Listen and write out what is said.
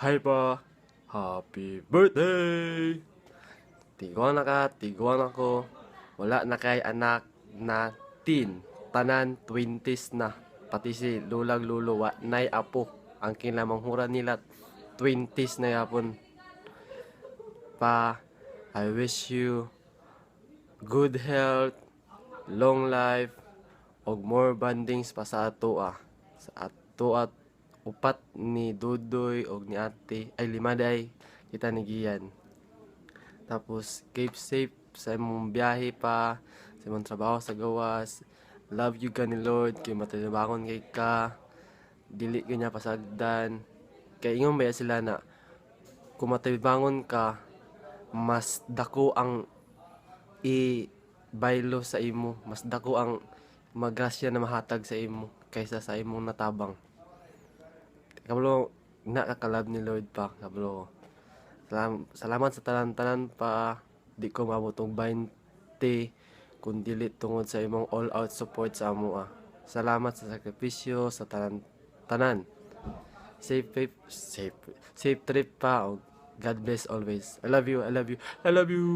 Hi pa, happy birthday! Tiguan na ka, tiguan ako. Wala na kay anak natin. Tanan, 20s na. Pati si lulag luluwa, nay apo. Ang kinamanghuran nila, 20s na yapon. Pa, I wish you good health, long life, og more bandings pa sa ato ah. Sa ato at upat ni Dudoy og ni ate, ay lima day, kita ni Gian. Tapos, keep safe sa imong biyahe pa, sa imong trabaho sa gawas. Love you gani Lord, kay matinabangon kay ka, dili ka niya pasagdan. Kay ingon ba sila na, kung matibangon ka, mas dako ang i-baylo sa imo, mas dako ang magrasya na mahatag sa imo, kaysa sa imong natabang. Kablo, nakakalab ni Lord pa, kablo. Salamat sa tanan-tanan pa. Di ko maabot og 20 kung dili tungod sa imong all-out support sa amo ah. Salamat sa sakripisyo sa tanan-tanan. Safe trip pa. Og God bless always. I love you, I love you, I love you.